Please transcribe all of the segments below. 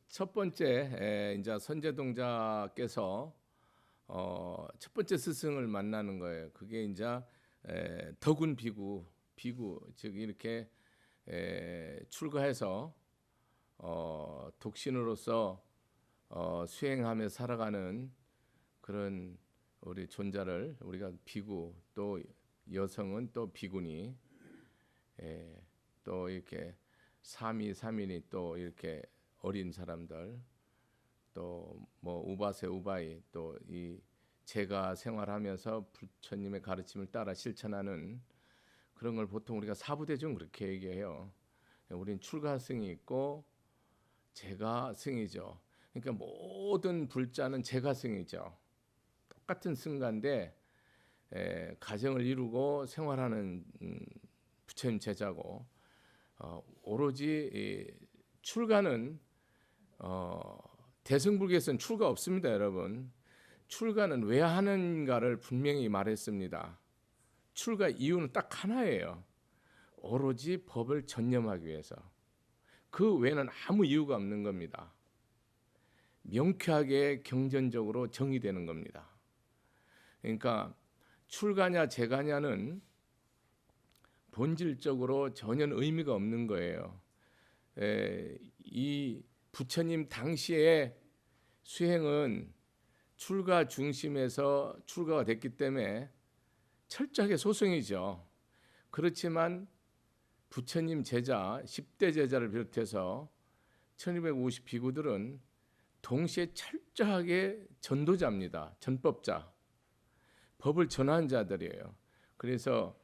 첫 번째 이제 선제동자께서 첫 번째 스승을 만나는 거예요. 그게 이제 덕운 비구 즉 이렇게 출가해서 독신으로서 수행하며 살아가는 그런 우리 존자를 우리가 비구, 또 여성은 또 비구니, 또 이렇게 삼인이 또 이렇게 어린 사람들, 또 뭐 우바세 우바이, 또 이 제가 생활하면서 부처님의 가르침을 따라 실천하는 그런 걸 보통 우리가 사부대중 그렇게 얘기해요. 우린 출가승이 있고 제가승이죠. 그러니까 모든 불자는 제가승이죠. 똑같은 승가인데 가정을 이루고 생활하는 부처님 제자고, 오로지 출가는 대승불교에서는 출가 없습니다, 여러분. 출가는 왜 하는가를 분명히 말했습니다. 출가 이유는 딱 하나예요. 오로지 법을 전념하기 위해서. 그 외에는 아무 이유가 없는 겁니다. 명쾌하게 경전적으로 정의되는 겁니다. 그러니까 출가냐 제가냐는 본질적으로 전혀 의미가 없는 거예요. 이 부처님 당시의 수행은 출가 중심에서 출가가 됐기 때문에 철저하게 소승이죠. 그렇지만 부처님 제자 10대 제자를 비롯해서 1250 비구들은 동시에 철저하게 전도자입니다. 전법자, 법을 전하는 자들이에요. 그래서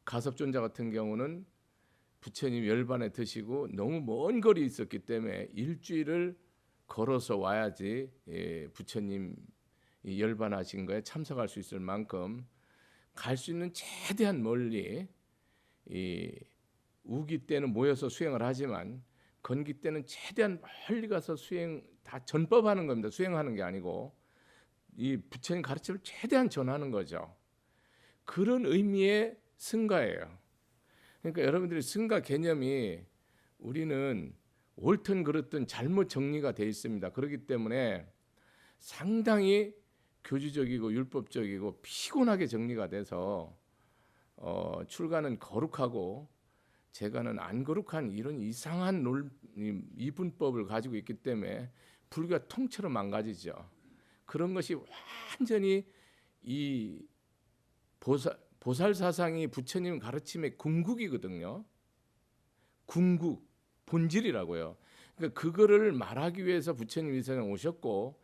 가섭존자 같은 경우는 부처님 열반에 드시고 너무 먼 거리 있었기 때문에 일주일을 걸어서 와야지 부처님 열반하신 거에 참석할 수 있을 만큼 갈 수 있는 최대한 멀리, 우기 때는 모여서 수행을 하지만 건기 때는 최대한 멀리 가서 수행, 다 전법하는 겁니다. 수행하는 게 아니고 이 부처님 가르침을 최대한 전하는 거죠. 그런 의미의 승가예요. 그러니까 여러분들이 승가 개념이 우리는 옳든 그렇든 잘못 정리가 되어 있습니다. 그렇기 때문에 상당히 교주적이고 율법적이고 피곤하게 정리가 돼서 출가는 거룩하고 제가는 안 거룩한 이런 이상한 이분법을 가지고 있기 때문에 불교가 통째로 망가지죠. 그런 것이 완전히 이 보살 사상이 부처님 가르침의 궁극이거든요. 궁극, 본질이라고요. 그러니까 그거를 말하기 위해서 부처님이 이 세상에 오셨고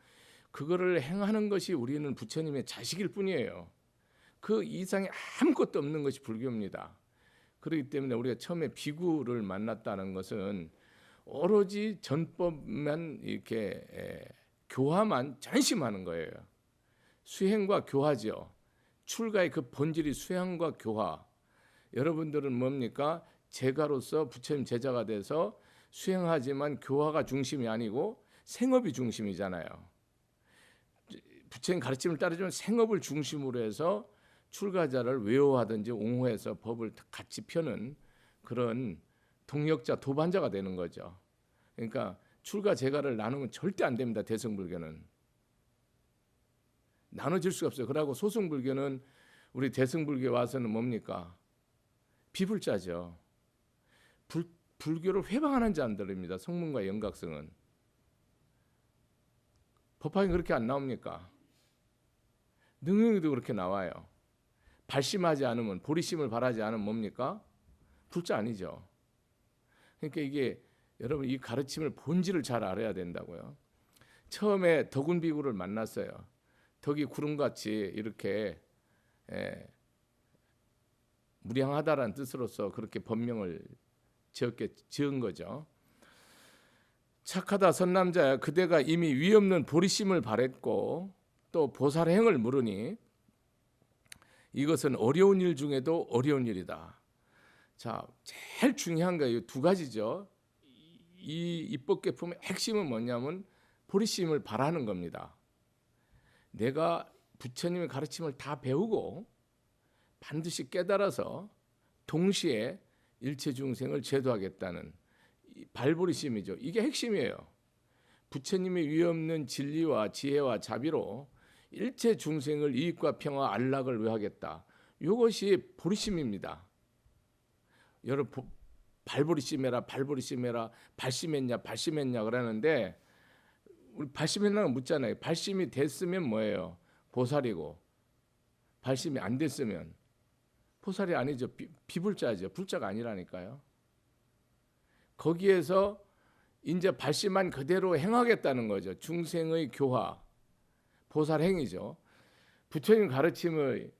그거를 행하는 것이 우리는 부처님의 자식일 뿐이에요. 그 이상에 아무것도 없는 것이 불교입니다. 그렇기 때문에 우리가 처음에 비구를 만났다는 것은 오로지 전법만 이렇게 교화만 전심하는 거예요. 수행과 교화죠. 출가의 그 본질이 수행과 교화. 여러분들은 뭡니까? 제가로서 부처님 제자가 돼서 수행하지만 교화가 중심이 아니고 생업이 중심이잖아요. 부처님 가르침을 따르지만 생업을 중심으로 해서 출가자를 외워하든지 옹호해서 법을 같이 펴는 그런 동역자, 도반자가 되는 거죠. 그러니까 출가 제가를 나누면 절대 안 됩니다. 대승불교는 나눠질 수가 없어요. 그러고 소승불교는 우리 대승불교에 와서는 뭡니까? 비불자죠. 불교를 회방하는 자들입니다. 성문과 영각성은. 법화에 그렇게 안 나옵니까? 능용에도 그렇게 나와요. 발심하지 않으면, 보리심을 바라지 않으면 뭡니까? 불자 아니죠. 그러니까 이게 여러분 이 가르침을 본질을 잘 알아야 된다고요. 처음에 덕운 비구를 만났어요. 덕이 구름같이 이렇게 무량하다라는 뜻으로서 그렇게 법명을 지은 거죠. 착하다 선남자야, 그대가 이미 위없는 보리심을 바랬고 또 보살행을 물으니 이것은 어려운 일 중에도 어려운 일이다. 자, 제일 중요한 거 두 가지죠. 이 입법계품의 핵심은 뭐냐면 보리심을 바라는 겁니다. 내가 부처님의 가르침을 다 배우고 반드시 깨달아서 동시에 일체 중생을 제도하겠다는 발버리심이죠. 이게 핵심이에요. 부처님의 위없는 진리와 지혜와 자비로 일체 중생을 이익과 평화 안락을 위하겠다. 이것이 보리심입니다. 여러분 발버리심해라 발버리심해라 발심했냐 그러는데 우리 발심했냐고 묻잖아요. 발심이 됐으면 뭐예요? 보살이고 발심이 안 됐으면 보살이 아니죠. 비불자죠. 불자가 아니라니까요. 거기에서 이제 발심한 그대로 행하겠다는 거죠. 중생의 교화, 보살 행위죠. 부처님 가르침을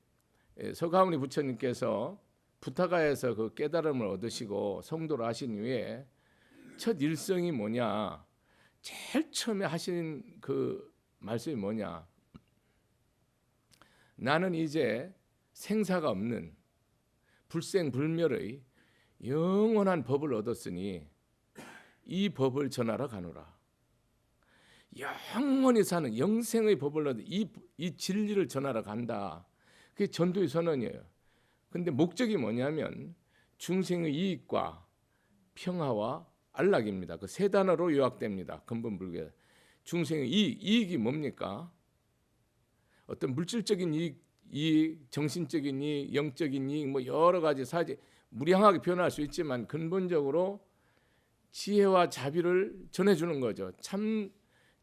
서가모니 부처님께서 부타가에서 그 깨달음을 얻으시고 성도를 하신 후에 첫 일성이 뭐냐? 제일 처음에 하신 그 말씀이 뭐냐? 나는 이제 생사가 없는 불생불멸의 영원한 법을 얻었으니 이 법을 전하러 가노라. 영원히 사는 영생의 법을 얻어 이 진리를 전하러 간다. 그게 전도의 선언이에요. 근데 목적이 뭐냐면 중생의 이익과 평화와 안락입니다. 그 세 단어로 요약됩니다. 근본 불교. 중생의 이익이 뭡니까? 어떤 물질적인 이익, 정신적인 이익, 영적인 이익, 뭐 여러 가지 사지 무량하게 표현할 수 있지만 근본적으로 지혜와 자비를 전해주는 거죠. 참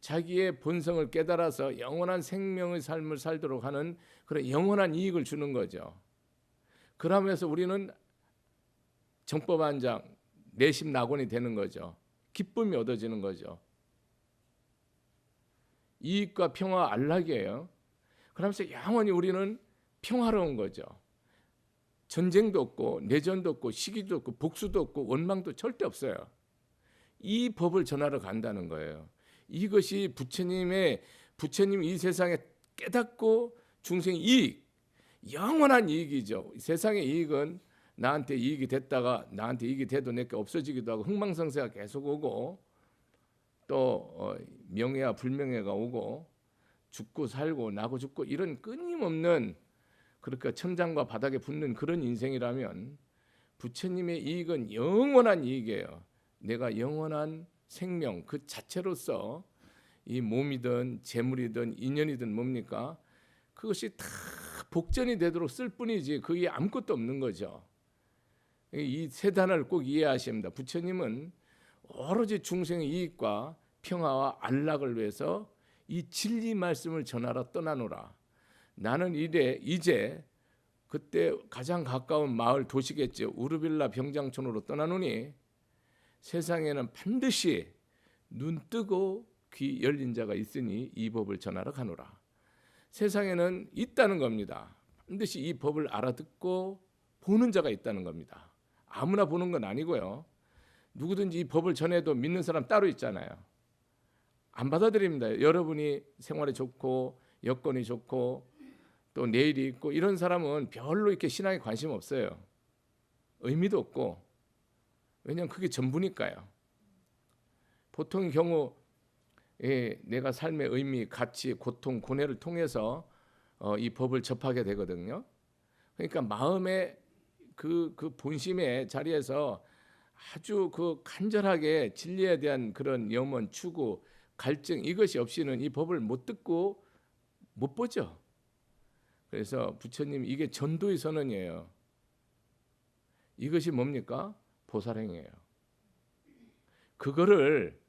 자기의 본성을 깨달아서 영원한 생명의 삶을 살도록 하는 그런 영원한 이익을 주는 거죠. 그러면서 우리는 정법안장, 내심 낙원이 되는 거죠. 기쁨이 얻어지는 거죠. 이익과 평화 안락이에요. 그러면서 영원히 우리는 평화로운 거죠. 전쟁도 없고 내전도 없고 시기도 없고 복수도 없고 원망도 절대 없어요. 이 법을 전하러 간다는 거예요. 이것이 부처님이 이 세상에 깨닫고 중생의 이익, 영원한 이익이죠. 세상의 이익은 나한테 이익이 됐다가 나한테 이익이 돼도 내게 없어지기도 하고 흥망성쇠가 계속 오고 또 명예와 불명예가 오고 죽고 살고 나고 죽고 이런 끊임없는 그러니까 천장과 바닥에 붙는 그런 인생이라면 부처님의 이익은 영원한 이익이에요. 내가 영원한 생명 그 자체로서 이 몸이든 재물이든 인연이든 뭡니까? 그것이 다 복전이 되도록 쓸 뿐이지 그게 아무것도 없는 거죠. 이 세 단어를 꼭 이해하셔야 합니다. 부처님은 오로지 중생의 이익과 평화와 안락을 위해서 이 진리 말씀을 전하러 떠나노라. 나는 이제 그때 가장 가까운 마을 도시겠죠. 우르빌라 병장촌으로 떠나노니 세상에는 반드시 눈 뜨고 귀 열린 자가 있으니 이 법을 전하러 가노라. 세상에는 있다는 겁니다. 반드시 이 법을 알아듣고 보는 자가 있다는 겁니다. 아무나 보는 건 아니고요. 누구든지 이 법을 전해도 믿는 사람 따로 있잖아요. 안 받아들입니다. 여러분이 생활이 좋고 여건이 좋고 또 내일이 있고 이런 사람은 별로 이렇게 신앙에 관심 없어요. 의미도 없고 왜냐하면 그게 전부니까요. 보통의 경우 내가 삶의 의미, 가치, 고통, 고뇌를 통해서 이 법을 접하게 되거든요. 그러니까 마음의 그 본심의 자리에서 아주 그 간절하게 진리에 대한 그런 염원, 추구, 갈증 이것이 없이는 이 법을 못 듣고 못 보죠. 그래서 부처님 이게 전도의 선언이에요. 이것이 뭡니까? 보살행이에요. 그거를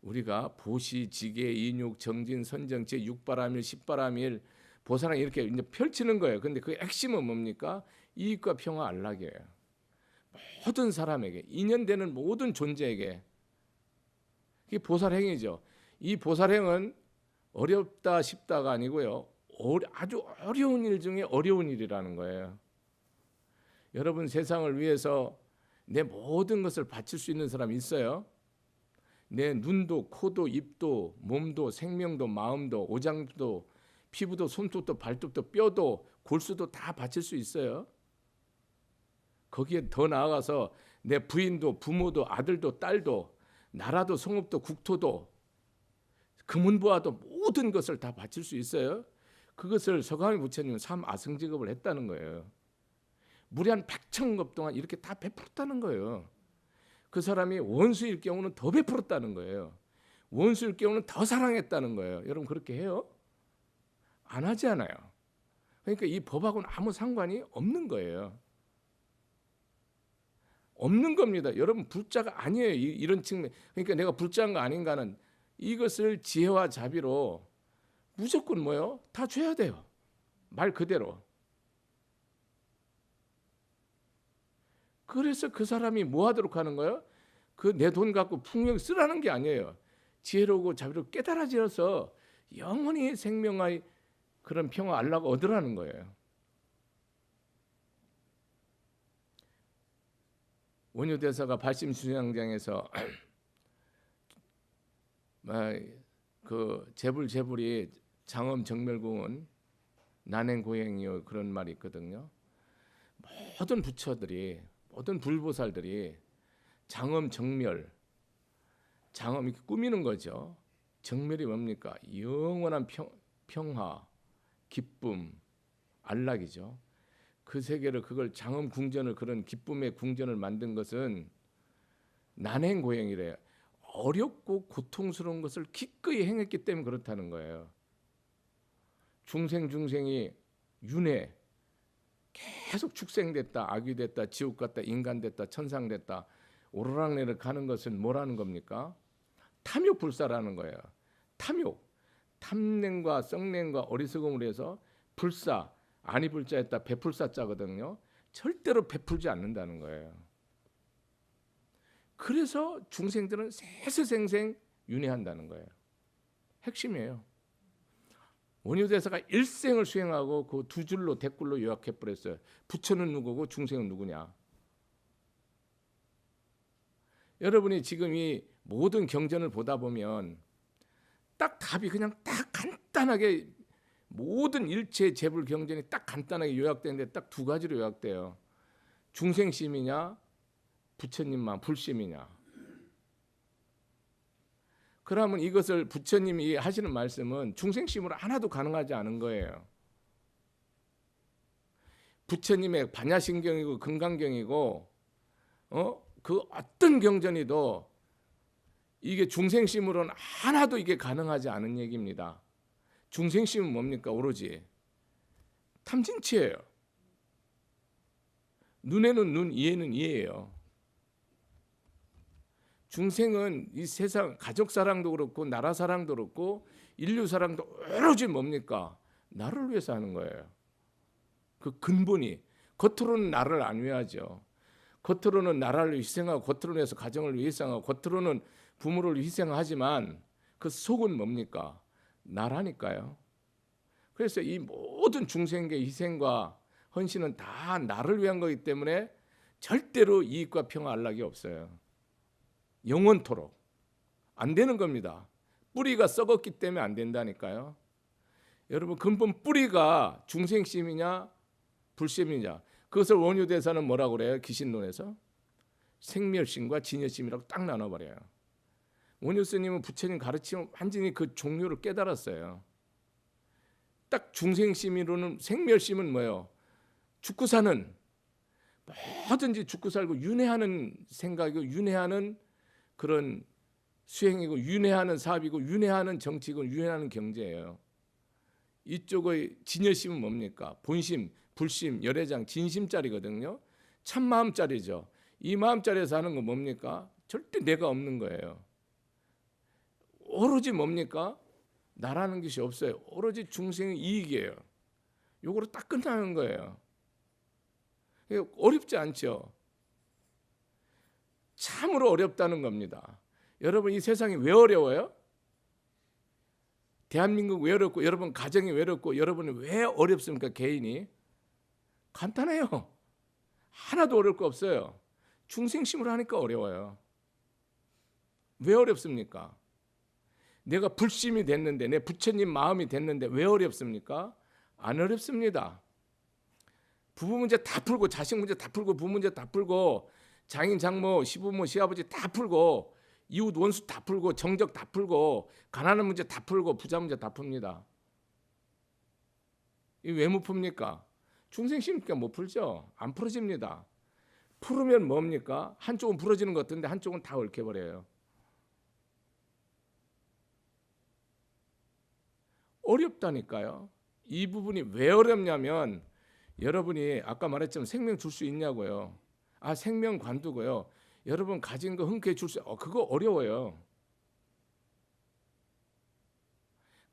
우리가 보시, 지계, 인육, 정진, 선정, 제6바람일, 10바람일 보살행 이렇게 이제 펼치는 거예요. 근데 그 핵심은 뭡니까? 이익과 평화 안락이에요. 모든 사람에게 인연되는 모든 존재에게 이게 보살행이죠. 이 보살행은 어렵다 쉽다가 아니고요. 아주 어려운 일 중에 어려운 일이라는 거예요. 여러분 세상을 위해서 내 모든 것을 바칠 수 있는 사람 있어요? 내 눈도 코도 입도 몸도 생명도 마음도 오장도 피부도 손톱도 발톱도 뼈도 골수도 다 바칠 수 있어요? 거기에 더 나아가서 내 부인도 부모도 아들도 딸도 나라도 성읍도 국토도 금은보화도 모든 것을 다 바칠 수 있어요? 그것을 서가모니 부처님은 삼아승직업을 했다는 거예요. 무려 한 100,000급 동안 이렇게 다 베풀었다는 거예요. 그 사람이 원수일 경우는 더 베풀었다는 거예요. 원수일 경우는 더 사랑했다는 거예요. 여러분 그렇게 해요? 안 하지 않아요. 그러니까 이 법하고는 아무 상관이 없는 거예요. 없는 겁니다. 여러분 불자가 아니에요. 이런 측면. 그러니까 내가 불자인가 아닌가는 이것을 지혜와 자비로 무조건 뭐요? 다 줘야 돼요. 말 그대로. 그래서 그 사람이 뭐 하도록 하는 거예요? 그 내 돈 갖고 풍요히 쓰라는 게 아니에요. 지혜로고 자비로 깨달아져서 영원히 생명의 그런 평화 안락을 얻으라는 거예요. 원효대사가 발심수양장에서 그 재불이 장엄 정멸공은 난행고행이요 그런 말이 있거든요. 모든 부처들이 모든 불보살들이 장엄 정멸 장엄 이렇게 꾸미는 거죠. 정멸이 뭡니까? 영원한 평화, 기쁨, 안락이죠. 그 세계를 그걸 장엄 궁전을 그런 기쁨의 궁전을 만든 것은 난행고행이래요. 어렵고 고통스러운 것을 기꺼이 행했기 때문에 그렇다는 거예요. 중생이 윤회 계속 축생됐다, 악이 됐다, 지옥 갔다, 인간 됐다, 천상 됐다, 오르락내리락 가는 것은 뭐라는 겁니까? 탐욕불사라는 거예요. 탐냉과 썩냉과 어리석음으로 해서 불사, 아니 불자에다 베풀사자거든요. 절대로 베풀지 않는다는 거예요. 그래서 중생들은 세세생생 윤회한다는 거예요. 핵심이에요. 원효대사가 일생을 수행하고 그 두 줄로 댓글로 요약해버렸어요. 부처는 누구고 중생은 누구냐. 여러분이 지금 이 모든 경전을 보다 보면 딱 답이 그냥 딱 간단하게 모든 일체 재불 경전이 딱 간단하게 요약되는데 딱 두 가지로 요약돼요. 중생심이냐 부처님만 불심이냐. 그러면 이것을 부처님이 하시는 말씀은 중생심으로 하나도 가능하지 않은 거예요. 부처님의 반야신경이고 금강경이고 그 어떤 경전이도 이게 중생심으로는 하나도 이게 가능하지 않은 얘기입니다. 중생심은 뭡니까? 오로지 탐진치예요. 눈에는 눈, 이에는 이예요. 중생은 이 세상 가족 사랑도 그렇고 나라 사랑도 그렇고 인류 사랑도 오로지 뭡니까? 나를 위해서 하는 거예요. 그 근본이 겉으로는 나를 안 위하죠. 겉으로는 나라를 희생하고 겉으로는 해서 가정을 위해 희생하고 겉으로는 부모를 희생하지만 그 속은 뭡니까? 나라니까요. 그래서 이 모든 중생의 희생과 헌신은 다 나를 위한 거기 때문에 절대로 이익과 평화 안락이 없어요. 영원토록 안 되는 겁니다. 뿌리가 썩었기 때문에 안 된다니까요. 여러분 근본 뿌리가 중생심이냐 불심이냐. 그것을 원효대사는 뭐라고 그래요? 기신론에서 생멸심과 진여심이라고 딱 나눠버려요. 원효스님은 부처님 가르치면 완전히 그 종류를 깨달았어요. 딱 중생심으로는 생멸심은 뭐예요? 죽고 사는 뭐든지 죽고 살고 윤회하는 생각이고 윤회하는 그런 수행이고 윤회하는 사업이고 윤회하는 정치고 윤회하는 경제예요. 이쪽의 진여심은 뭡니까? 본심, 불심, 열애장, 진심짜리거든요. 참마음짜리죠. 이 마음짜리에서 하는 건 뭡니까? 절대 내가 없는 거예요. 오로지 뭡니까? 나라는 것이 없어요. 오로지 중생의 이익이에요. 요거로 딱 끝나는 거예요. 어렵지 않죠. 참으로 어렵다는 겁니다. 여러분 이 세상이 왜 어려워요? 대한민국 왜 어렵고 여러분 가정이 왜 어렵고 여러분이 왜 어렵습니까? 개인이 간단해요. 하나도 어려울 거 없어요. 중생심으로 하니까 어려워요. 왜 어렵습니까? 내가 불심이 됐는데 내 부처님 마음이 됐는데 왜 어렵습니까? 안 어렵습니다. 부부 문제 다 풀고 자식 문제 다 풀고 부부 문제 다 풀고 장인 장모 시부모 시아버지 다 풀고 이웃 원수 다 풀고 정적 다 풀고 가난한 문제 다 풀고 부자 문제 다 풉니다. 이 왜 못 풉니까? 중생심이니까 못 풀죠. 안 풀어집니다. 풀으면 뭡니까? 한쪽은 부러지는 것 같은데 한쪽은 다 얽혀버려요. 어렵다니까요. 이 부분이 왜 어렵냐면 여러분이 아까 말했지만 생명 줄 수 있냐고요. 아, 생명 관두고요. 여러분 가진 거 흔쾌히 줄 수, 그거 어려워요.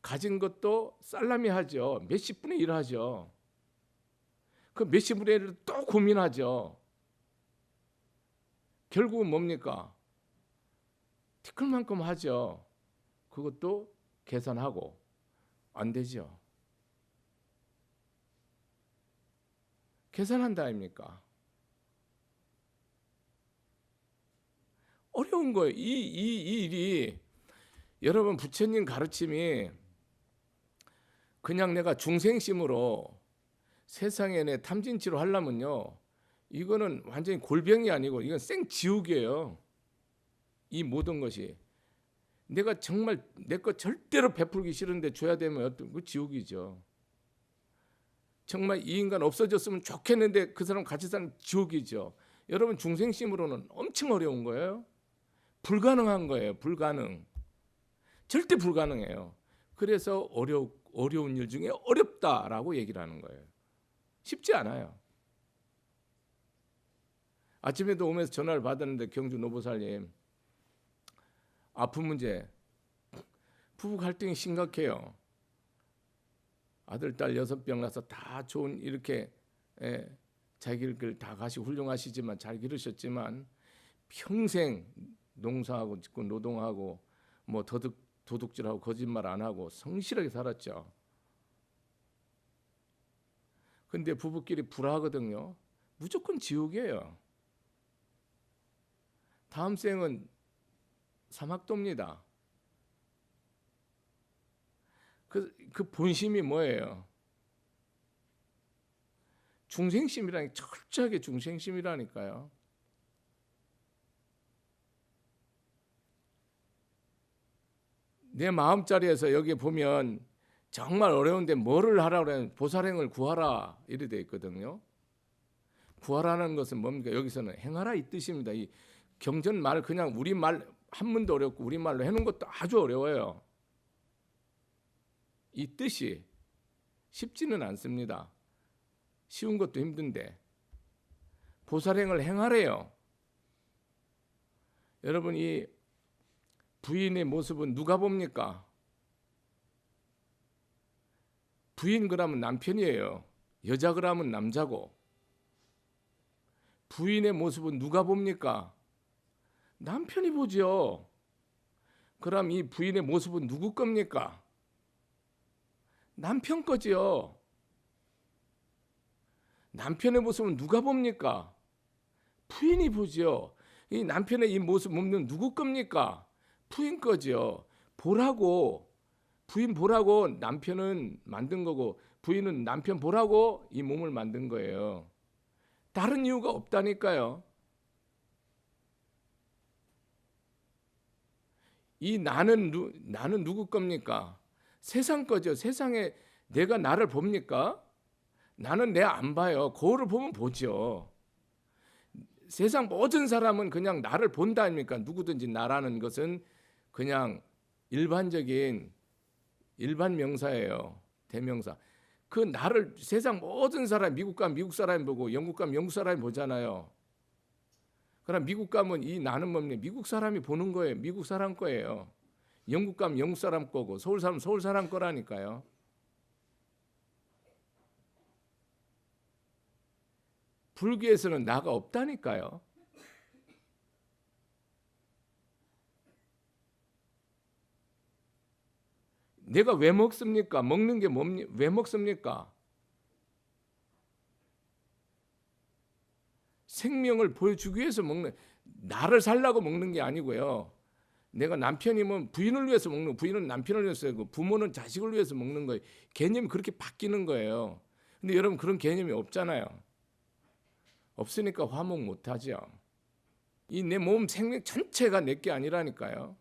가진 것도 살라미 하죠. 몇십 분의 1 하죠. 그 몇십 분의 1을 또 고민하죠. 결국은 뭡니까? 티끌만큼 하죠. 그것도 계산하고 안 되죠. 계산한다 아닙니까? 어려운 거예요. 이 일이 여러분 부처님 가르침이 그냥 내가 중생심으로 세상에 내 탐진치로 하려면요, 이거는 완전히 골병이 아니고 이건 생지옥이에요. 이 모든 것이 내가 정말 내 거 절대로 베풀기 싫은데 줘야 되면 어떤 그 지옥이죠. 정말 이 인간 없어졌으면 좋겠는데 그 사람 같이 사는 지옥이죠. 여러분 중생심으로는 엄청 어려운 거예요. 불가능한 거예요. 불가능. 절대 불가능해요. 그래서 어려운 일 중에 어렵다라고 얘기를 하는 거예요. 쉽지 않아요. 아침에도 오면서 전화를 받았는데 경주 노보살님, 아픈 문제, 부부 갈등이 심각해요. 아들, 딸 6명 나서 다 좋은 이렇게 자기를 다 가시고 훌륭하시지만 잘 기르셨지만 평생 농사하고 짓고 노동하고 뭐 도둑질하고 거짓말 안 하고 성실하게 살았죠. 근데 부부끼리 불화하거든요. 무조건 지옥이에요. 다음 생은 사막도입니다. 그 본심이 뭐예요? 중생심이라니, 철저하게 중생심이라니까요. 내 마음자리에서 여기 보면 정말 어려운데 뭐를 하라 그러면 보살행을 구하라 이래 돼 있거든요. 구하라는 것은 뭡니까? 여기서는 행하라 이 뜻입니다. 이 경전 말 그냥 우리말 한문도 어렵고 우리말로 해놓은 것도 아주 어려워요. 이 뜻이 쉽지는 않습니다. 쉬운 것도 힘든데 보살행을 행하래요. 여러분 이 부인의 모습은 누가 봅니까? 부인 그러면 남편이에요. 여자 그러면 남자고. 부인의 모습은 누가 봅니까? 남편이 보죠. 그럼 이 부인의 모습은 누구 겁니까? 남편 거지요. 남편의 모습은 누가 봅니까? 부인이 보죠. 이 남편의 이 모습 보면 누구 겁니까? 부인 거죠. 보라고, 부인 보라고 남편은 만든 거고 부인은 남편 보라고 이 몸을 만든 거예요. 다른 이유가 없다니까요. 이 나는 누구 겁니까? 세상 거죠. 세상에 내가 나를 봅니까? 나는 내 안 봐요. 거울을 보면 보죠. 세상 모든 사람은 그냥 나를 본다 아닙니까? 누구든지 나라는 것은 그냥 일반적인 일반 명사예요. 대명사. 그 나를 세상 모든 사람, 미국 가면 미국 사람이 보고 영국 가면 영국 사람이 보잖아요. 그럼 미국 가면 이 나는 뭡니까? 미국 사람이 보는 거예요. 미국 사람 거예요. 영국 가면 영국 사람 거고 서울 사람 서울 사람 거라니까요. 불교에서는 나가 없다니까요. 내가 왜 먹습니까? 먹는 게 왜 먹습니까? 생명을 보여주기 위해서 먹는, 나를 살라고 먹는 게 아니고요. 내가 남편이면 부인을 위해서 먹는, 부인은 남편을 위해서 하고 부모는 자식을 위해서 먹는 거예요. 개념이 그렇게 바뀌는 거예요. 근데 여러분 그런 개념이 없잖아요. 없으니까 화목 못하죠. 이 내 몸 생명 전체가 내 게 아니라니까요.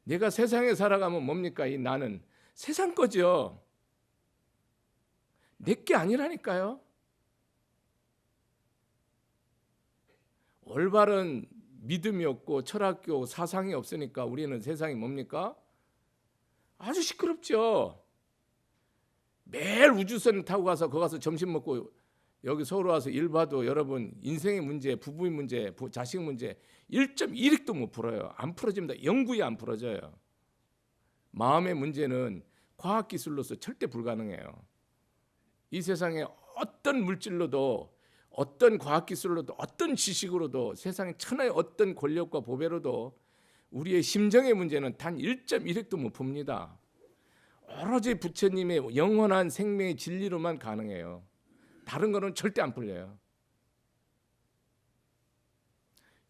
내가 세상에 살아가면 뭡니까? 이 나는 세상 거죠. 내 게 아니라니까요. 올바른 믿음이 없고 철학이 없고 사상이 없으니까 우리는 세상이 뭡니까? 아주 시끄럽죠. 매일 우주선 타고 가서 거기 가서 점심 먹고 여기 서울 와서 일 봐도 여러분 인생의 문제, 부부의 문제, 자식 문제 1.1획도 못 풀어요. 안 풀어집니다. 영구히 안 풀어져요. 마음의 문제는 과학기술로서 절대 불가능해요. 이 세상에 어떤 물질로도 어떤 과학기술로도 어떤 지식으로도 세상의 천하의 어떤 권력과 보배로도 우리의 심정의 문제는 단 1.1획도 못 풉니다. 오로지 부처님의 영원한 생명의 진리로만 가능해요. 다른 거는 절대 안 풀려요.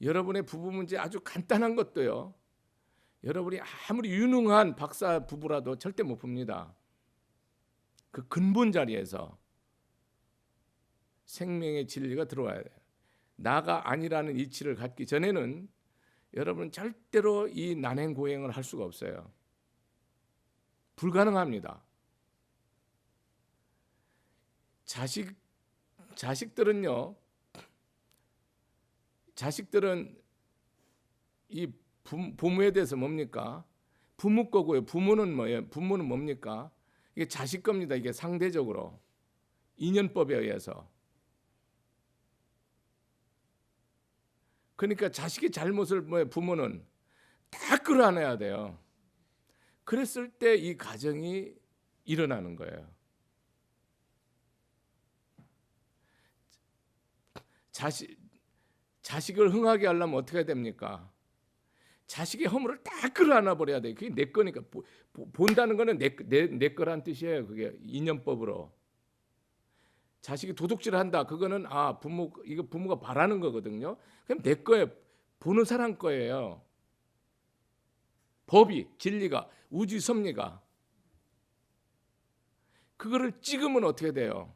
여러분의 부부 문제 아주 간단한 것도요. 여러분이 아무리 유능한 박사 부부라도 절대 못 풉니다. 그 근본 자리에서 생명의 진리가 들어와야 돼요. 나가 아니라는 이치를 갖기 전에는 여러분 절대로 이 난행고행을 할 수가 없어요. 불가능합니다. 자식들은요. 자식들은 이 부모에 대해서 뭡니까? 부모 거고요. 부모는 뭐예요? 부모는 뭡니까? 이게 자식 겁니다. 이게 상대적으로 인연법에 의해서. 그러니까 자식의 잘못을 부모는 다 끌어안아야 돼요. 그랬을 때 이 가정이 일어나는 거예요. 자식을 흥하게 하려면 어떻게 해야 됩니까? 자식의 허물을 다 끌어안아 버려야 돼요. 그게 내 거니까. 본다는 거는 내 거란 뜻이에요. 그게 인연법으로. 자식이 도둑질을 한다. 그거는 이거 부모가 바라는 거거든요. 그럼 내 거예요. 보는 사람 거예요. 법이, 진리가, 우주 섭리가. 그거를 찍으면 어떻게 돼요?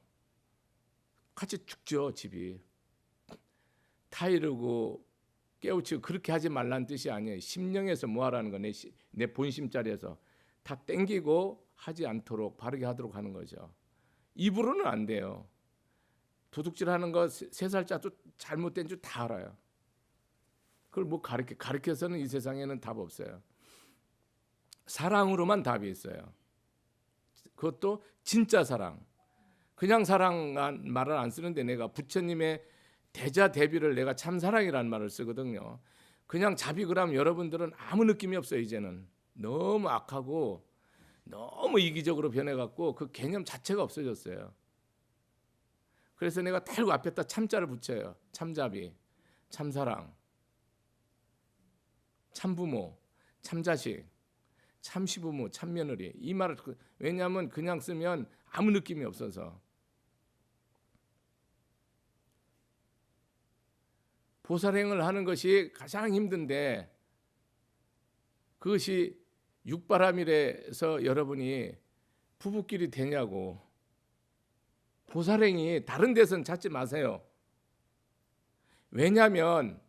같이 죽죠, 집이. 타이르고 깨우치고 그렇게 하지 말라는 뜻이 아니에요. 심령에서 뭐 하라는 거, 내 본심 자리에서 다 땡기고 하지 않도록 바르게 하도록 하는 거죠. 입으로는 안 돼요. 도둑질하는 거 3살짜도 잘못된 줄 다 알아요. 그걸 뭐 가르쳐서는 이 세상에는 답 없어요. 사랑으로만 답이 있어요. 그것도 진짜 사랑. 그냥 사랑한 말을 안 쓰는데 내가 부처님의 대자대비를 내가 참사랑이라는 말을 쓰거든요. 그냥 자비 그러면 여러분들은 아무 느낌이 없어요. 이제는 너무 악하고 너무 이기적으로 변해갖고 그 개념 자체가 없어졌어요. 그래서 내가 달고 앞에다 참자를 붙여요. 참자비, 참사랑, 참부모, 참자식, 참시부모, 참며느리. 이 말을 왜냐하면 그냥 쓰면 아무 느낌이 없어서. 보살행을 하는 것이 가장 힘든데 그것이 육바람일에서 여러분이 부부끼리 되냐고. 보살행이 다른 데서는 찾지 마세요. 왜냐하면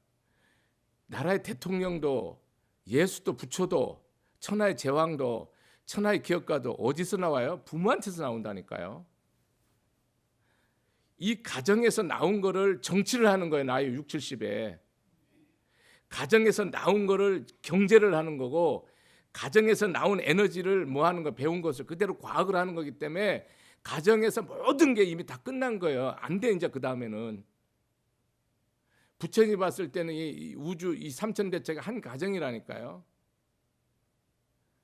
나라의 대통령도 예수도 부처도 천하의 제왕도 천하의 기업가도 어디서 나와요? 부모한테서 나온다니까요. 이 가정에서 나온 거를 정치를 하는 거예요. 나이 6, 70에. 가정에서 나온 거를 경제를 하는 거고 가정에서 나온 에너지를 뭐 하는 거 배운 것을 그대로 과학을 하는 거기 때문에 가정에서 모든 게 이미 다 끝난 거예요. 안 돼 이제 그 다음에는. 부처님이 봤을 때는 이 우주 이 삼천대체가 한 가정이라니까요.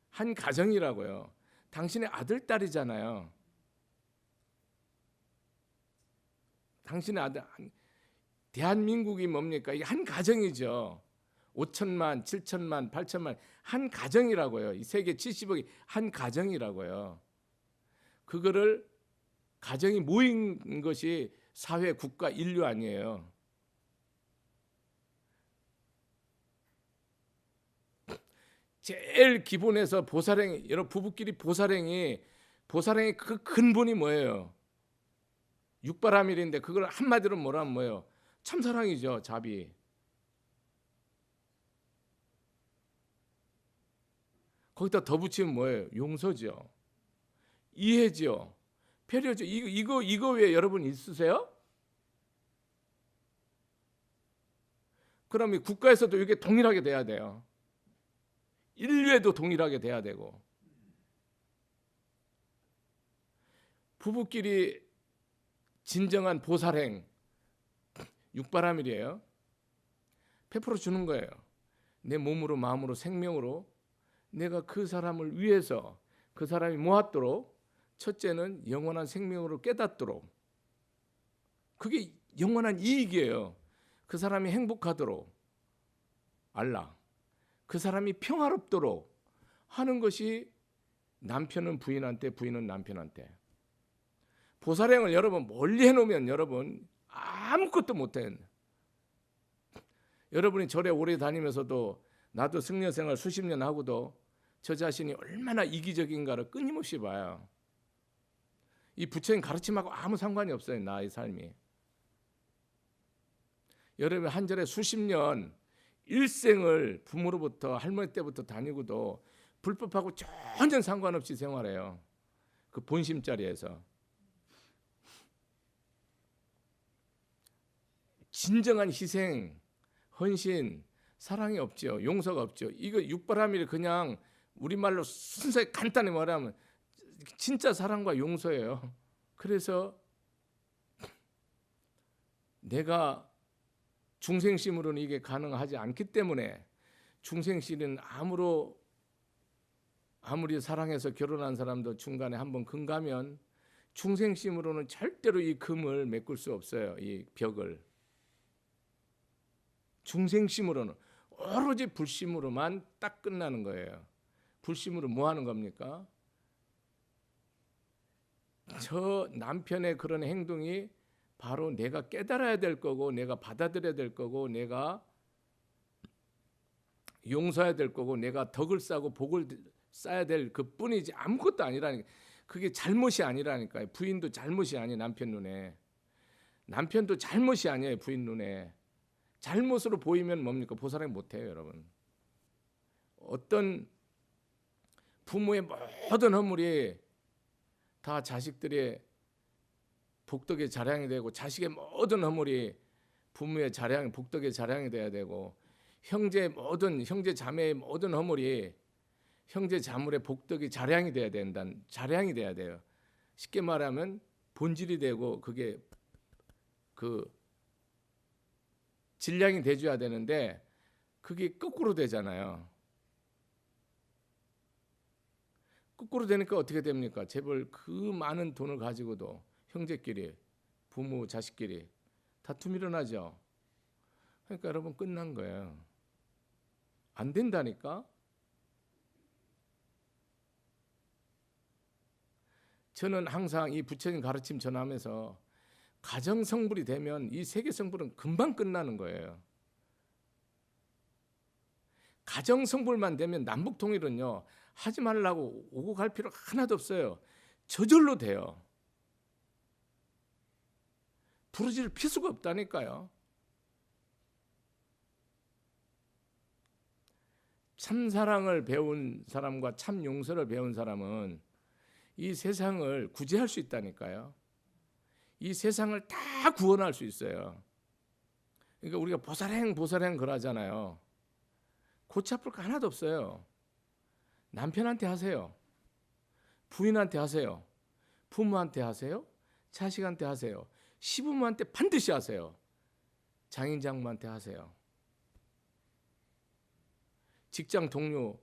한 가정이라고요. 당신의 아들 딸이잖아요. 당신의 아들. 대한민국이 뭡니까? 이게 한 가정이죠. 5천만, 7천만, 8천만 한 가정이라고요. 이 세계 70억이 한 가정이라고요. 그거를 가정이 모인 것이 사회, 국가, 인류 아니에요. 제일 기본에서 보살행, 여러분 부부끼리 보살행이 그 근본이 뭐예요? 육바라밀인데 그걸 한마디로 뭐라면 뭐예요? 참사랑이죠. 자비. 거기다 더 붙이면 뭐예요? 용서죠. 이해죠. 배려죠. 이거 왜 여러분 있으세요? 그러면 국가에서도 이게 동일하게 돼야 돼요. 인류에도 동일하게 돼야 되고. 부부끼리 진정한 보살행, 육바라밀이에요. 베풀어 주는 거예요. 내 몸으로 마음으로 생명으로 내가 그 사람을 위해서 그 사람이 모았도록, 첫째는 영원한 생명으로 깨닫도록, 그게 영원한 이익이에요. 그 사람이 행복하도록 알라, 그 사람이 평화롭도록 하는 것이 남편은 부인한테, 부인은 남편한테. 보살행을 여러분 멀리 해놓으면 여러분 아무것도 못해. 여러분이 절에 오래 다니면서도, 나도 승려생활 수십 년 하고도 저 자신이 얼마나 이기적인가를 끊임없이 봐요. 이 부처님 가르침하고 아무 상관이 없어요. 나의 삶이. 여러분 한 절에 수십 년 일생을 부모로부터 할머니 때부터 다니고도 불법하고 전혀 상관없이 생활해요. 그 본심자리에서. 진정한 희생, 헌신, 사랑이 없죠. 용서가 없죠. 이거 육바라밀이 그냥 우리말로 순수하게 간단히 말하면 진짜 사랑과 용서예요. 그래서 내가 중생심으로는 이게 가능하지 않기 때문에, 중생심은 아무리 사랑해서 결혼한 사람도 중간에 한번 금 가면 중생심으로는 절대로 이 금을 메꿀 수 없어요. 이 벽을. 중생심으로는 오로지 불심으로만 딱 끝나는 거예요. 불심으로 뭐 하는 겁니까? 저 남편의 그런 행동이 바로 내가 깨달아야 될 거고, 내가 받아들여야 될 거고, 내가 용서해야 될 거고, 내가 덕을 쌓고 복을 쌓아야 될 그뿐이지 아무것도 아니라니까. 그게 잘못이 아니라니까요. 부인도 잘못이 아니에요. 남편 눈에. 남편도 잘못이 아니에요. 부인 눈에. 잘못으로 보이면 뭡니까? 보살행 못해요, 여러분. 어떤 부모의 모든 허물이 다 자식들의 복덕의 자량이 되고, 자식의 모든 허물이 부모의 자량, 복덕의 자량이 돼야 되고, 형제 자매의 모든 허물이 형제 자물의 복덕이 자량이 돼야 된다는, 자량이 돼야 돼요. 쉽게 말하면 본질이 되고, 그게 그 질량이 돼줘야 되는데 그게 거꾸로 되잖아요. 거꾸로 되니까 어떻게 됩니까? 재벌 그 많은 돈을 가지고도 형제끼리, 부모, 자식끼리 다툼이 일어나죠. 그러니까 여러분 끝난 거예요. 안 된다니까. 저는 항상 이 부처님 가르침 전하면서 가정 성불이 되면 이 세계 성불은 금방 끝나는 거예요. 가정 성불만 되면 남북 통일은요, 하지 말라고 오고 갈 필요 하나도 없어요. 저절로 돼요. 부르짖을 필요가 없다니까요. 참 사랑을 배운 사람과 참 용서를 배운 사람은 이 세상을 구제할 수 있다니까요. 이 세상을 다 구원할 수 있어요. 그러니까 우리가 보살행 그러잖아요. 고치 아플 거 하나도 없어요. 남편한테 하세요. 부인한테 하세요. 부모한테 하세요. 자식한테 하세요. 시부모한테 반드시 하세요. 장인 장모한테 하세요. 직장 동료,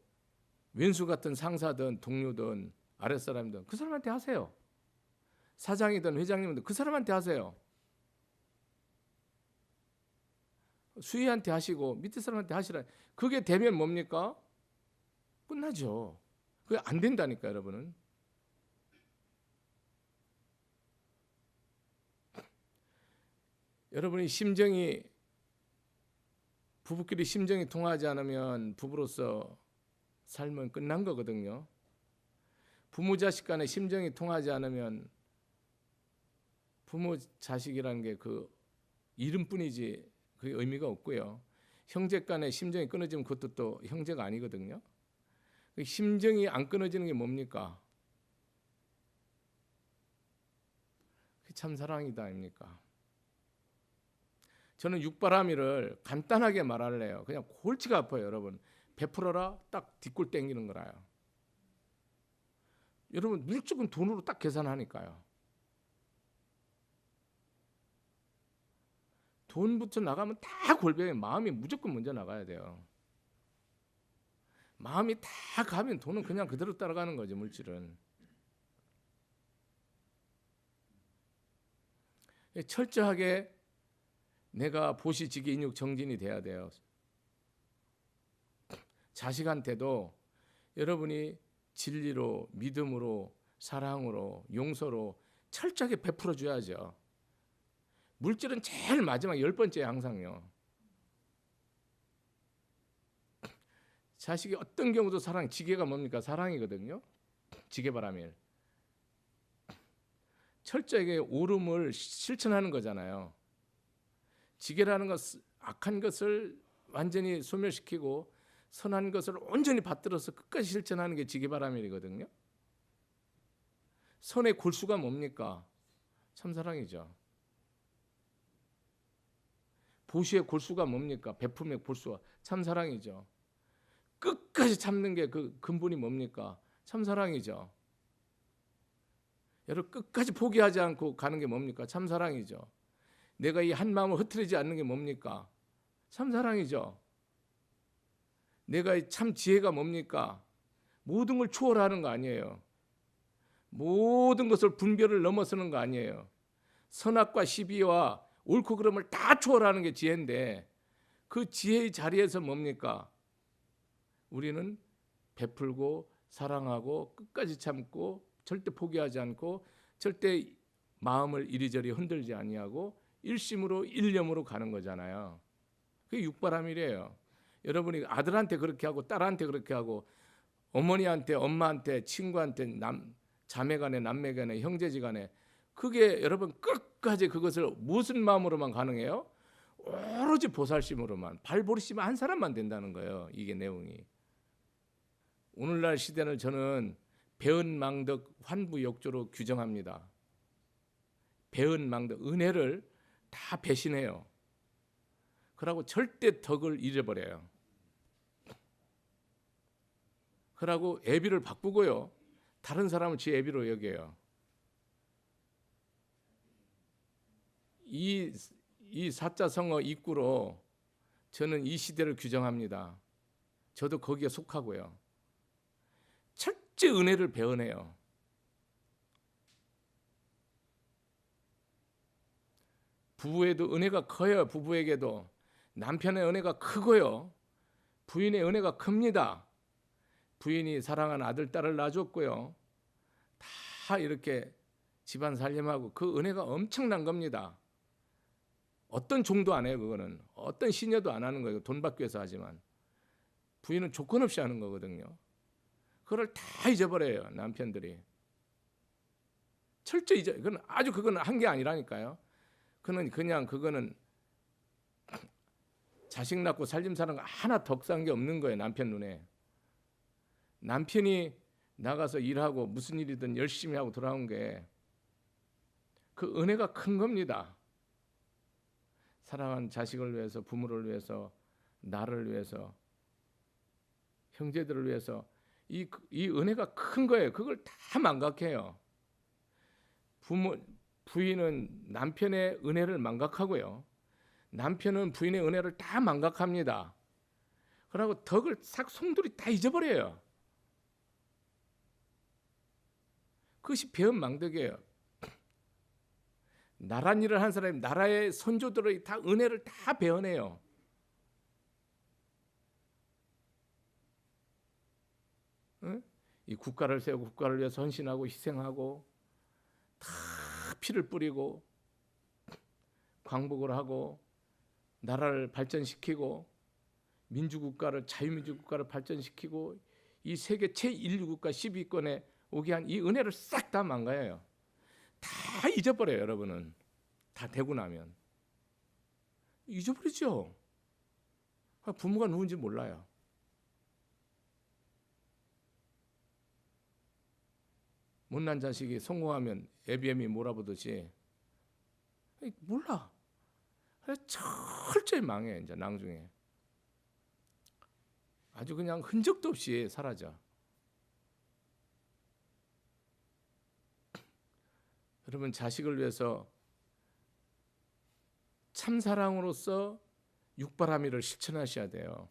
왼수 같은 상사든 동료든 아랫사람이든 그 사람한테 하세요. 사장이든 회장님이든 그 사람한테 하세요. 수위한테 하시고 밑에 사람한테 하시라. 그게 되면 뭡니까? 끝나죠. 그게 안 된다니까, 여러분은. 여러분이 부부끼리 심정이 통하지 않으면 부부로서 삶은 끝난 거거든요. 부모 자식 간에 심정이 통하지 않으면 부모 자식이라는 게 그 이름뿐이지 그게 의미가 없고요. 형제 간에 심정이 끊어지면 그것도 또 형제가 아니거든요. 심정이 안 끊어지는 게 뭡니까? 그게 참 사랑이다 아닙니까? 저는 육바라밀을 간단하게 말할래요. 그냥 골치가 아파요, 여러분. 베풀어라, 딱 뒷골 땡기는 거라요. 여러분, 물질은 돈으로 딱 계산하니까요. 돈부터 나가면 다 골병이, 마음이 무조건 먼저 나가야 돼요. 마음이 다 가면 돈은 그냥 그대로 따라가는 거죠, 물질은. 철저하게 내가 보시지기 인육 정진이 돼야 돼요. 자식한테도 여러분이 진리로, 믿음으로, 사랑으로, 용서로 철저하게 베풀어 줘야죠. 물질은 제일 마지막 10번째 항상요. 자식이 어떤 경우도 사랑, 지게가 뭡니까? 사랑이거든요. 지게바라밀. 철저하게 옳음을 실천하는 거잖아요. 지게라는 것은 악한 것을 완전히 소멸시키고 선한 것을 온전히 받들어서 끝까지 실천하는 게 지게바라밀이거든요. 선의 골수가 뭡니까? 참사랑이죠. 보시의 골수가 뭡니까? 베품의 골수가 참사랑이죠. 끝까지 참는 게 그 근본이 뭡니까? 참사랑이죠. 여러분, 끝까지 포기하지 않고 가는 게 뭡니까? 참사랑이죠. 내가 이 한 마음을 흐트리지 않는 게 뭡니까? 참사랑이죠. 내가 참 지혜가 뭡니까? 모든 걸 초월하는 거 아니에요. 모든 것을 분별을 넘어서는 거 아니에요. 선악과 시비와 옳고 그름을 다 초월하는 게 지혜인데, 그 지혜의 자리에서 뭡니까? 우리는 베풀고 사랑하고 끝까지 참고 절대 포기하지 않고 절대 마음을 이리저리 흔들지 아니하고 일심으로 일념으로 가는 거잖아요. 그게 육바라밀이에요. 여러분이 아들한테 그렇게 하고 딸한테 그렇게 하고 어머니한테, 엄마한테, 친구한테, 자매간에, 남매간에, 형제지간에, 그게 여러분 끝까지 그것을 무슨 마음으로만 가능해요? 오로지 보살심으로만, 발보리심 한 사람만 된다는 거예요. 이게 내용이. 오늘날 시대는 저는 배은망덕 환부욕조로 규정합니다. 배은망덕, 은혜를 다 배신해요. 그러고 절대 덕을 잃어버려요. 그러고 애비를 바꾸고요. 다른 사람을 지 애비로 여겨요. 이 사자성어 입구로 저는 이 시대를 규정합니다. 저도 거기에 속하고요. 철저히 은혜를 배은해요. 부부에도 은혜가 커요. 부부에게도 남편의 은혜가 크고요. 부인의 은혜가 큽니다. 부인이 사랑하는 아들, 딸을 낳아줬고요. 다 이렇게 집안 살림하고 그 은혜가 엄청난 겁니다. 어떤 종도 안 해요. 그거는 어떤 시녀도 안 하는 거예요. 돈 받기 위해서 하지만 부인은 조건 없이 하는 거거든요. 그걸 다 잊어버려요. 남편들이 철저히 잊어. 그건 아주 그건 한 게 아니라니까요. 그거는 자식 낳고 살림 사는 거 하나 덕산 게 없는 거예요. 남편 눈에. 남편이 나가서 일하고 무슨 일이든 열심히 하고 돌아온 게 그 은혜가 큰 겁니다. 사랑하는 자식을 위해서, 부모를 위해서, 나를 위해서, 형제들을 위해서 이 은혜가 큰 거예요. 그걸 다 망각해요. 부인은 남편의 은혜를 망각하고요. 남편은 부인의 은혜를 다 망각합니다. 그러고 덕을 싹 송두리 다 잊어버려요. 그것이 배은망덕이에요. 나란 일을 한 사람이 나라의 선조들의 다 은혜를 다 배워내요. 응? 이 국가를 세우고 국가를 위해서 헌신하고 희생하고 다 피를 뿌리고 광복을 하고 나라를 발전시키고 민주국가를 자유민주국가를 발전시키고 이 세계 제1국가 10위권에 오게 한 이 은혜를 싹 다 망가요. 다 잊어버려요. 여러분은 다 되고 나면 잊어버리죠. 부모가 누군지 몰라요. 못난 자식이 성공하면 애비애미 몰아보듯이 몰라. 그래서 철저히 망해. 이제 나중에 아주 그냥 흔적도 없이 사라져. 여러분, 자식을 위해서 참사랑으로서 육바라밀을 실천하셔야 돼요.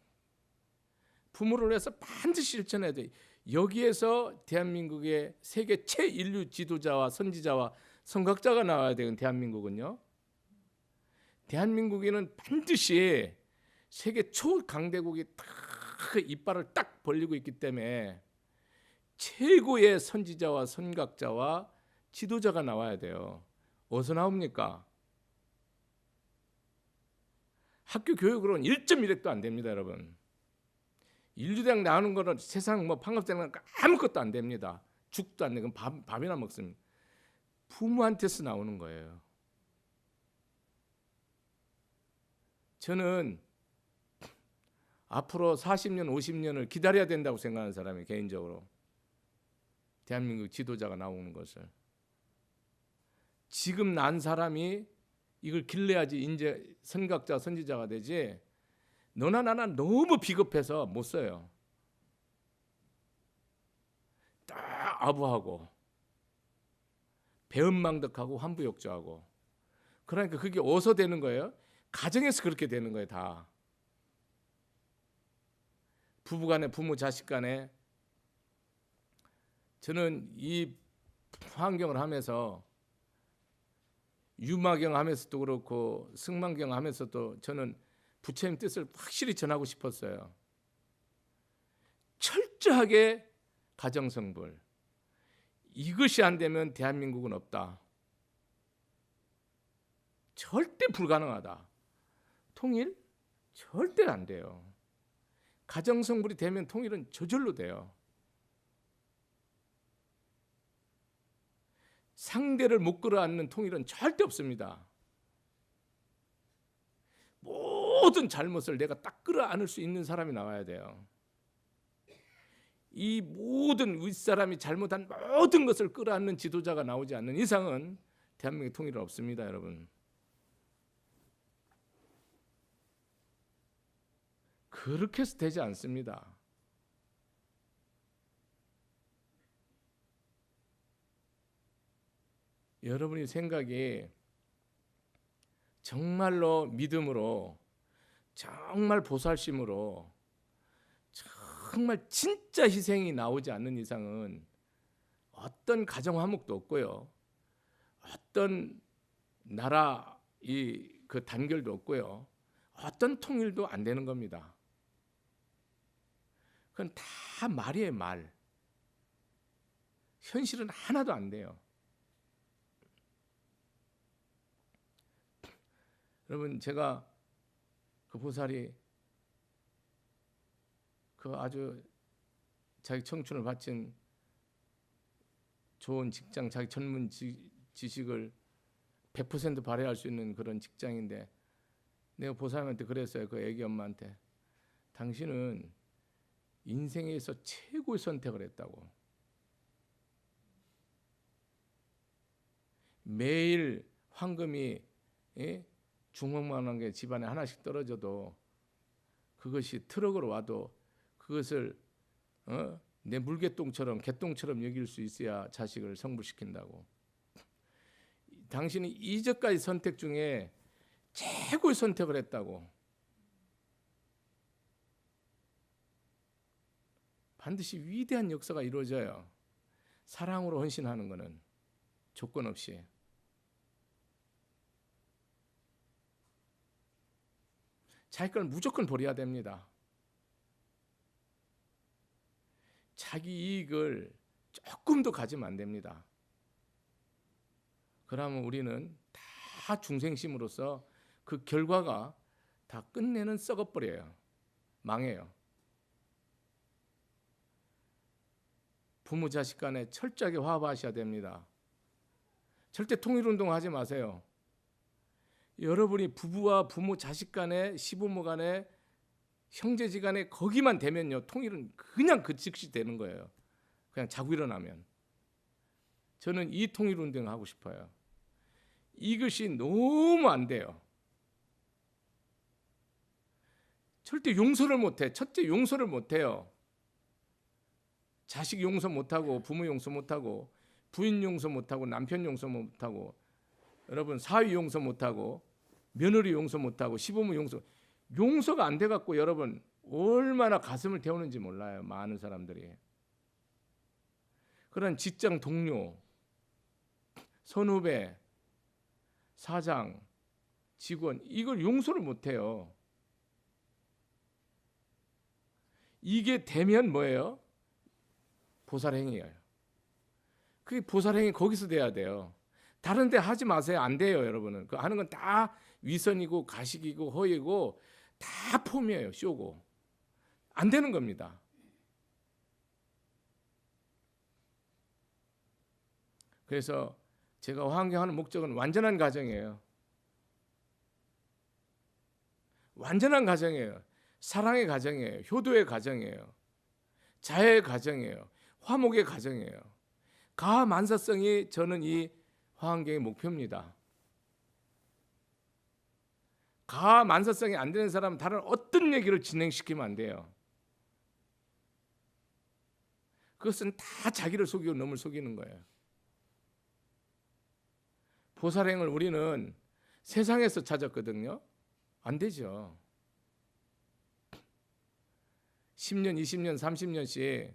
부모를 위해서 반드시 실천해야 돼요. 여기에서 대한민국의 세계 최인류 지도자와 선지자와 선각자가 나와야 되는 대한민국은요. 대한민국에는 반드시 세계 초강대국이 딱 이빨을 딱 벌리고 있기 때문에 최고의 선지자와 선각자와 지도자가 나와야 돼요. 어디서 나옵니까? 학교 교육으로는 1.1획도 안 됩니다, 여러분. 인류대학 나오는 거는 세상 뭐 판검대학 아무것도 안 됩니다. 죽도 안 되고 밥이나 먹습니다. 부모한테서 나오는 거예요. 저는 앞으로 40년, 50년을 기다려야 된다고 생각하는 사람이 개인적으로. 대한민국 지도자가 나오는 것을. 지금 난 사람이 이걸 길러야지 이제 선각자, 선지자가 되지. 너나 나나 너무 비겁해서 못 써요. 딱 아부하고 배은망덕하고 환부욕조하고. 그러니까 그게 어디서 되는 거예요? 가정에서 그렇게 되는 거예요. 다. 부부간에, 부모 자식 간에. 저는 이 환경을 하면서 유마경 하면서도 그렇고 승만경 하면서도 저는 부처님 뜻을 확실히 전하고 싶었어요. 철저하게 가정성불. 이것이 안 되면 대한민국은 없다. 절대 불가능하다. 통일? 절대 안 돼요. 가정성불이 되면 통일은 저절로 돼요. 상대를 못 끌어안는 통일은 절대 없습니다. 모든 잘못을 내가 딱 끌어안을 수 있는 사람이 나와야 돼요. 이 모든 윗사람이 잘못한 모든 것을 끌어안는 지도자가 나오지 않는 이상은 대한민국의 통일은 없습니다, 여러분. 그렇게 해서 되지 않습니다. 여러분이 생각이 정말로 믿음으로, 정말 보살심으로, 정말 진짜 희생이 나오지 않는 이상은 어떤 가정 화목도 없고요. 어떤 나라 그 단결도 없고요. 어떤 통일도 안 되는 겁니다. 그건 다 말이에요, 말. 현실은 하나도 안 돼요. 여러분, 제가 그 보살이 그 아주 자기 청춘을 바친 좋은 직장, 자기 전문 지식을 100% 발휘할 수 있는 그런 직장인데, 내가 보살한테 그랬어요. 그 애기 엄마한테. 당신은 인생에서 최고의 선택을 했다고. 매일 황금이 중목만한 게 집안에 하나씩 떨어져도 그것이 트럭으로 와도 그것을 내 물개똥처럼, 개똥처럼 여길 수 있어야 자식을 성불시킨다고. 당신이 이제까지 선택 중에 최고의 선택을 했다고. 반드시 위대한 역사가 이루어져요. 사랑으로 헌신하는 것은 조건 없이. 자기 걸 무조건 버려야 됩니다. 자기 이익을 조금도 가지면 안 됩니다. 그러면 우리는 다 중생심으로서 그 결과가 다 끝내는 썩어버려요. 망해요. 부모 자식 간에 철저하게 화합하셔야 됩니다. 절대 통일운동 하지 마세요. 여러분이 부부와 부모 자식 간에, 시부모 간에, 형제지간에 거기만 되면요, 통일은 그냥 그 즉시 되는 거예요. 그냥 자고 일어나면. 저는 이 통일운동 하고 싶어요. 이것이 너무 안 돼요. 절대 용서를 못해. 첫째 용서를 못해요. 자식 용서 못하고 부모 용서 못하고 부인 용서 못하고 남편 용서 못하고 여러분 사위 용서 못하고 며느리 용서 못하고 시부모 용서가 안 돼갖고 여러분 얼마나 가슴을 태우는지 몰라요. 많은 사람들이. 그런 직장 동료, 선후배, 사장, 직원 이걸 용서를 못해요. 이게 되면 뭐예요? 보살행위예요. 그게 보살행위 거기서 돼야 돼요. 다른 데 하지 마세요. 안 돼요, 여러분은. 그 하는 건 다 위선이고 가식이고 허위고 다 폼이에요. 쇼고. 안 되는 겁니다. 그래서 제가 화환경하는 목적은 완전한 가정이에요. 완전한 가정이에요. 사랑의 가정이에요. 효도의 가정이에요. 자애의 가정이에요. 화목의 가정이에요. 가만사성이 저는 이 화환경의 목표입니다. 가만사성이 안 되는 사람은 다른 어떤 얘기를 진행시키면 안 돼요. 그것은 다 자기를 속이고 남을 속이는 거예요. 보살행을 우리는 세상에서 찾았거든요. 안 되죠. 10년, 20년, 30년씩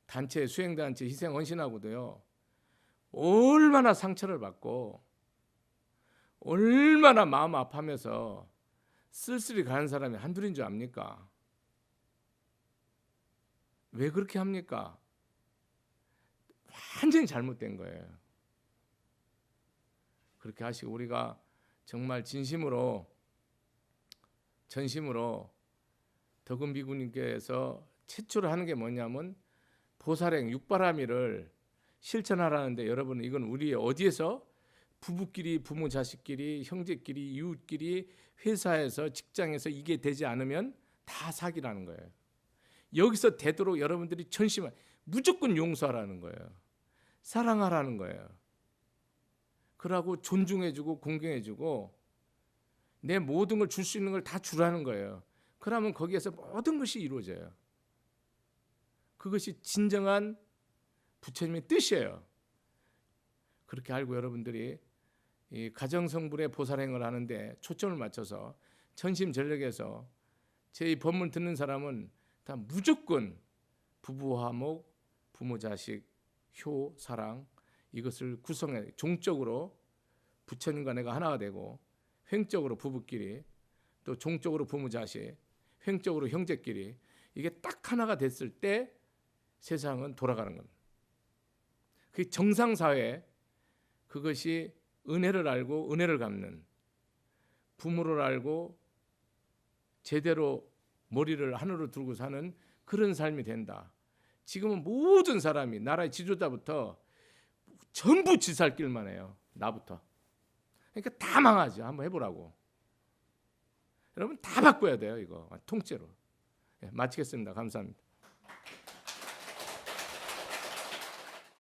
단체, 수행단체, 희생, 헌신하고도요. 얼마나 상처를 받고 얼마나 마음 아파하면서 쓸쓸히 가는 사람이 한둘인 줄 압니까? 왜 그렇게 합니까? 완전히 잘못된 거예요. 그렇게 하시고 우리가 정말 진심으로 전심으로 덕은 비구님께서 최초로 하는 게 뭐냐면 보살행 육바라밀을 실천하라는데 여러분 이건 우리 어디에서 부부끼리 부모 자식끼리 형제끼리 이웃끼리 회사에서 직장에서 이게 되지 않으면 다 사기라는 거예요. 여기서 되도록 여러분들이 전심을 무조건 용서하라는 거예요. 사랑하라는 거예요. 그러고 존중해주고 공경해주고 내 모든 걸 줄 수 있는 걸 다 주라는 거예요. 그러면 거기에서 모든 것이 이루어져요. 그것이 진정한 부처님의 뜻이에요. 그렇게 알고 여러분들이 이 가정성불의 보살행을 하는데 초점을 맞춰서 전심전력해서 제 이 법문 듣는 사람은 다 무조건 부부화목, 부모자식, 효, 사랑 이것을 구성해 종적으로 부처님과 내가 하나가 되고 횡적으로 부부끼리 또 종적으로 부모자식, 횡적으로 형제끼리 이게 딱 하나가 됐을 때 세상은 돌아가는 겁니다. 그 정상사회 그것이 은혜를 알고 은혜를 갚는 부모를 알고 제대로 머리를 하늘로 들고 사는 그런 삶이 된다. 지금은 모든 사람이 나라의 지도자부터 전부 지살길만 해요. 나부터. 그러니까 다 망하죠. 한번 해보라고. 여러분 다 바꿔야 돼요. 이거 통째로. 마치겠습니다. 감사합니다.